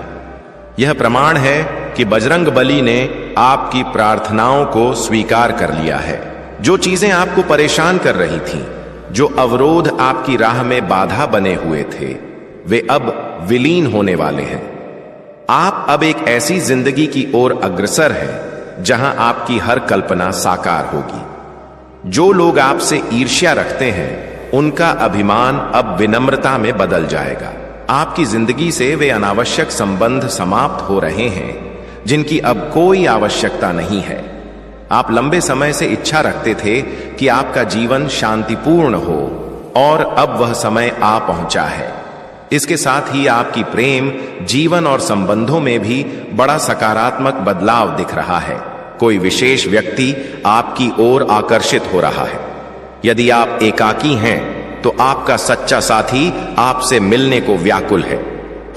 यह प्रमाण है कि बजरंग बली ने आपकी प्रार्थनाओं को स्वीकार कर लिया है। जो चीजें आपको परेशान कर रही थीं, जो अवरोध आपकी राह में बाधा बने हुए थे, वे अब विलीन होने वाले हैं। आप अब एक ऐसी जिंदगी की ओर अग्रसर हैं जहां आपकी हर कल्पना साकार होगी। जो लोग आपसे ईर्ष्या रखते हैं, उनका अभिमान अब विनम्रता में बदल जाएगा। आपकी जिंदगी से वे अनावश्यक संबंध समाप्त हो रहे हैं जिनकी अब कोई आवश्यकता नहीं है। आप लंबे समय से इच्छा रखते थे कि आपका जीवन शांतिपूर्ण हो, और अब वह समय आ पहुंचा है। इसके साथ ही आपकी प्रेम जीवन और संबंधों में भी बड़ा सकारात्मक बदलाव दिख रहा है। कोई विशेष व्यक्ति आपकी ओर आकर्षित हो रहा है। यदि आप एकाकी हैं तो आपका सच्चा साथी आपसे मिलने को व्याकुल है।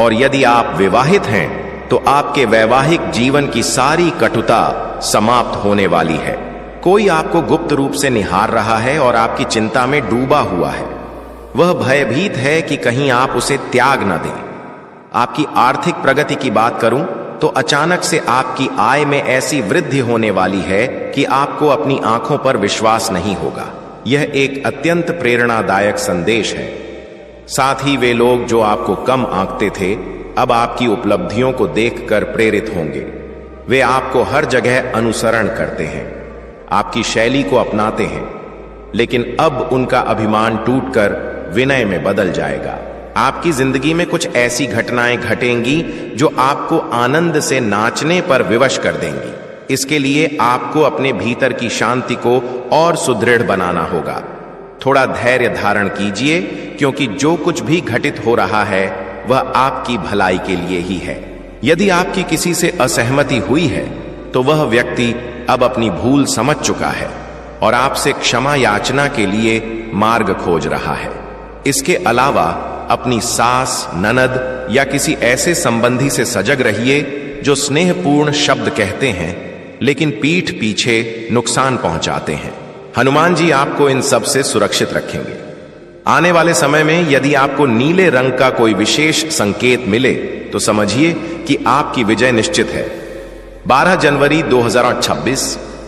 और यदि आप विवाहित हैं तो आपके वैवाहिक जीवन की सारी कटुता समाप्त होने वाली है। कोई आपको गुप्त रूप से निहार रहा है और आपकी चिंता में डूबा हुआ है। वह भयभीत है कि कहीं आप उसे त्याग न दें। आपकी आर्थिक प्रगति की बात करूं तो अचानक से आपकी आय में ऐसी वृद्धि होने वाली है कि आपको अपनी आंखों पर विश्वास नहीं होगा। यह एक अत्यंत प्रेरणादायक संदेश है। साथ ही वे लोग जो आपको कम आंकते थे अब आपकी उपलब्धियों को देखकर प्रेरित होंगे। वे आपको हर जगह अनुसरण करते हैं, आपकी शैली को अपनाते हैं, लेकिन अब उनका अभिमान टूटकर विनय में बदल जाएगा। आपकी जिंदगी में कुछ ऐसी घटनाएं घटेंगी जो आपको आनंद से नाचने पर विवश कर देंगी। इसके लिए आपको अपने भीतर की शांति को और सुदृढ़ बनाना होगा। थोड़ा धैर्य धारण कीजिए, क्योंकि जो कुछ भी घटित हो रहा है वह आपकी भलाई के लिए ही है। यदि आपकी किसी से असहमति हुई है तो वह व्यक्ति अब अपनी भूल समझ चुका है और आपसे क्षमा याचना के लिए मार्ग खोज रहा है। इसके अलावा अपनी सास, ननद या किसी ऐसे संबंधी से सजग रहिए जो स्नेहपूर्ण शब्द कहते हैं लेकिन पीठ पीछे नुकसान पहुंचाते हैं। हनुमान जी आपको इन सब से सुरक्षित रखेंगे। आने वाले समय में यदि आपको नीले रंग का कोई विशेष संकेत मिले तो समझिए कि आपकी विजय निश्चित है। 12 जनवरी 2026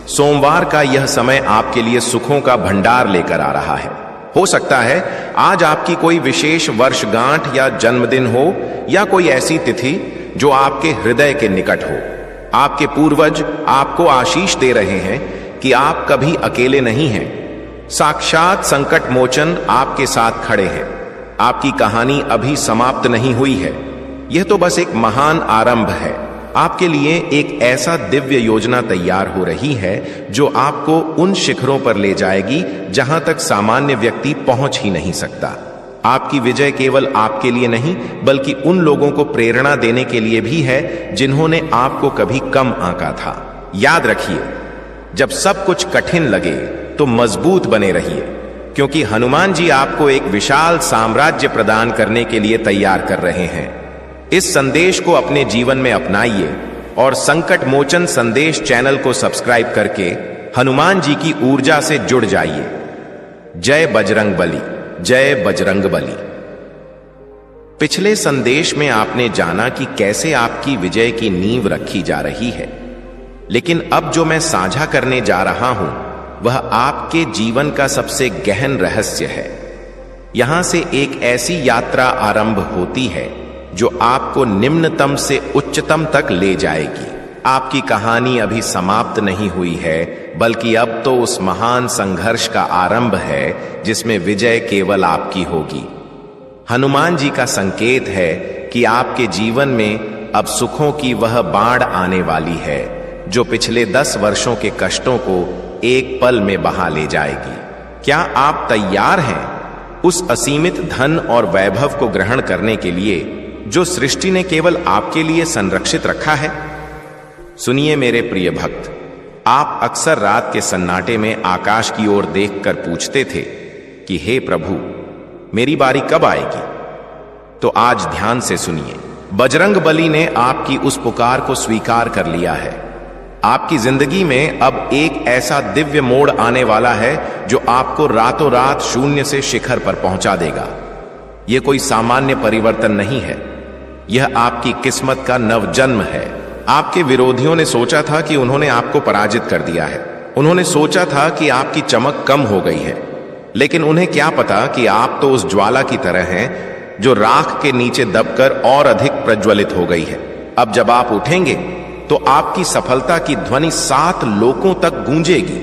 सोमवार का यह समय आपके लिए सुखों का भंडार लेकर आ रहा है। हो सकता है आज आपकी कोई विशेष वर्षगांठ या जन्मदिन हो या कोई ऐसी तिथि जो आपके हृदय के निकट हो। आपके पूर्वज आपको आशीष दे रहे हैं कि आप कभी अकेले नहीं हैं। साक्षात संकट मोचन आपके साथ खड़े हैं। आपकी कहानी अभी समाप्त नहीं हुई है, यह तो बस एक महान आरंभ है। आपके लिए एक ऐसा दिव्य योजना तैयार हो रही है जो आपको उन शिखरों पर ले जाएगी जहां तक सामान्य व्यक्ति पहुंच ही नहीं सकता। आपकी विजय केवल आपके लिए नहीं बल्कि उन लोगों को प्रेरणा देने के लिए भी है जिन्होंने आपको कभी कम आंका था। याद रखिए, जब सब कुछ कठिन लगे तो मजबूत बने रहिए, क्योंकि हनुमान जी आपको एक विशाल साम्राज्य प्रदान करने के लिए तैयार कर रहे हैं। इस संदेश को अपने जीवन में अपनाइए और संकट मोचन संदेश चैनल को सब्सक्राइब करके हनुमान जी की ऊर्जा से जुड़ जाइए। जय बजरंग बली, जय बजरंग बली। पिछले संदेश में आपने जाना कि कैसे आपकी विजय की नींव रखी जा रही है, लेकिन अब जो मैं साझा करने जा रहा हूं वह आपके जीवन का सबसे गहन रहस्य है। यहां से एक ऐसी यात्रा आरंभ होती है जो आपको निम्नतम से उच्चतम तक ले जाएगी। आपकी कहानी अभी समाप्त नहीं हुई है, बल्कि अब तो उस महान संघर्ष का आरंभ है जिसमें विजय केवल आपकी होगी। हनुमान जी का संकेत है कि आपके जीवन में अब सुखों की वह बाढ़ आने वाली है जो पिछले 10 वर्षों के कष्टों को एक पल में बहा ले जाएगी। क्या आप तैयार हैं उस असीमित धन और वैभव को ग्रहण करने के लिए जो सृष्टि ने केवल आपके लिए संरक्षित रखा है? सुनिए मेरे प्रिय भक्त, आप अक्सर रात के सन्नाटे में आकाश की ओर देखकर पूछते थे कि हे प्रभु, मेरी बारी कब आएगी? तो आज ध्यान से सुनिए, बजरंग बली ने आपकी उस पुकार को स्वीकार कर लिया है। आपकी जिंदगी में अब एक ऐसा दिव्य मोड़ आने वाला है जो आपको रातों रात शून्य से शिखर पर पहुंचा देगा। यह कोई सामान्य परिवर्तन नहीं है, यह आपकी किस्मत का नवजन्म है। आपके विरोधियों ने सोचा था कि उन्होंने आपको पराजित कर दिया है। उन्होंने सोचा था कि आपकी चमक कम हो गई है, लेकिन उन्हें क्या पता कि आप तो उस ज्वाला की तरह हैं जो राख के नीचे दबकर और अधिक प्रज्वलित हो गई है। अब जब आप उठेंगे तो आपकी सफलता की ध्वनि 7 लोकों तक गूंजेगी।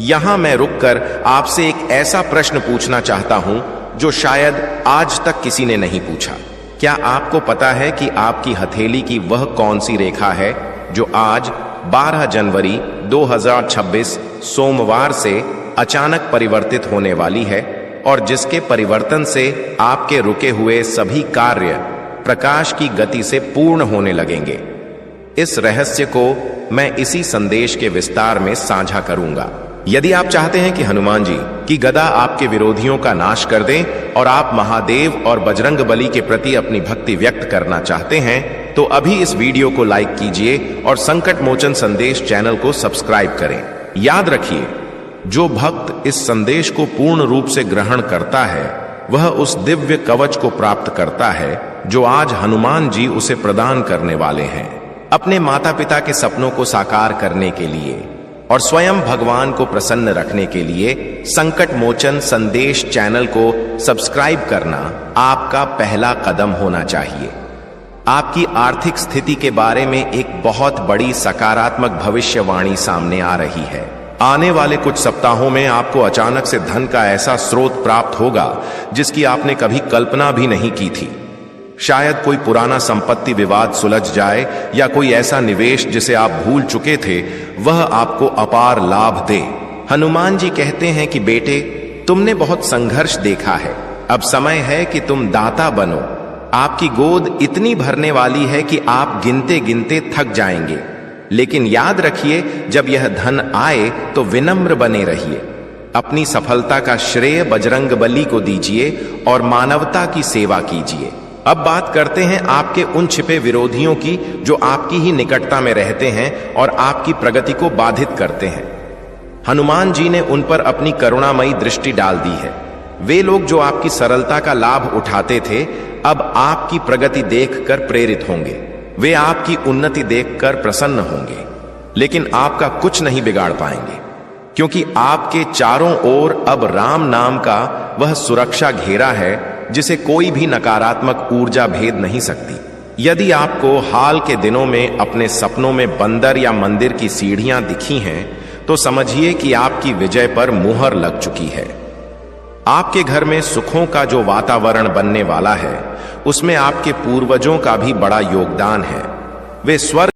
यहां मैं रुककर आपसे एक ऐसा प्रश्न पूछना चाहता हूं जो शायद आज तक किसी ने नहीं पूछा। क्या आपको पता है कि आपकी हथेली की वह कौन सी रेखा है जो आज 12 जनवरी 2026 सोमवार से अचानक परिवर्तित होने वाली है और जिसके परिवर्तन से आपके रुके हुए सभी कार्य प्रकाश की गति से पूर्ण होने लगेंगे? इस रहस्य को मैं इसी संदेश के विस्तार में साझा करूंगा। यदि आप चाहते हैं कि हनुमान जी की गदा आपके विरोधियों का नाश कर दे और आप महादेव और बजरंग बली के प्रति अपनी भक्ति व्यक्त करना चाहते हैं तो अभी इस वीडियो को लाइक कीजिए और संकट मोचन संदेश चैनल को सब्सक्राइब करें। याद रखिए, जो भक्त इस संदेश को पूर्ण रूप से ग्रहण करता है वह उस दिव्य कवच को प्राप्त करता है जो आज हनुमान जी उसे प्रदान करने वाले हैं। अपने माता पिता के सपनों को साकार करने के लिए और स्वयं भगवान को प्रसन्न रखने के लिए संकट मोचन संदेश चैनल को सब्सक्राइब करना आपका पहला कदम होना चाहिए। आपकी आर्थिक स्थिति के बारे में एक बहुत बड़ी सकारात्मक भविष्यवाणी सामने आ रही है। आने वाले कुछ सप्ताहों में आपको अचानक से धन का ऐसा स्रोत प्राप्त होगा जिसकी आपने कभी कल्पना भी नहीं की थी। शायद कोई पुराना संपत्ति विवाद सुलझ जाए या कोई ऐसा निवेश जिसे आप भूल चुके थे वह आपको अपार लाभ दे। हनुमान जी कहते हैं कि बेटे, तुमने बहुत संघर्ष देखा है, अब समय है कि तुम दाता बनो। आपकी गोद इतनी भरने वाली है कि आप गिनते गिनते थक जाएंगे, लेकिन याद रखिए, जब यह धन आए तो विनम्र बने रहिए। अपनी सफलता का श्रेय बजरंग बली को दीजिए और मानवता की सेवा कीजिए। अब बात करते हैं आपके उन छिपे विरोधियों की जो आपकी ही निकटता में रहते हैं और आपकी प्रगति को बाधित करते हैं। हनुमान जी ने उन पर अपनी करुणामयी दृष्टि डाल दी है। वे लोग जो आपकी सरलता का लाभ उठाते थे अब आपकी प्रगति देखकर प्रेरित होंगे। वे आपकी उन्नति देखकर प्रसन्न होंगे, लेकिन आपका कुछ नहीं बिगाड़ पाएंगे, क्योंकि आपके चारों ओर अब राम नाम का वह सुरक्षा घेरा है जिसे कोई भी नकारात्मक ऊर्जा भेद नहीं सकती। यदि आपको हाल के दिनों में अपने सपनों में बंदर या मंदिर की सीढ़ियां दिखी हैं तो समझिए कि आपकी विजय पर मुहर लग चुकी है। आपके घर में सुखों का जो वातावरण बनने वाला है उसमें आपके पूर्वजों का भी बड़ा योगदान है। वे स्वर्ग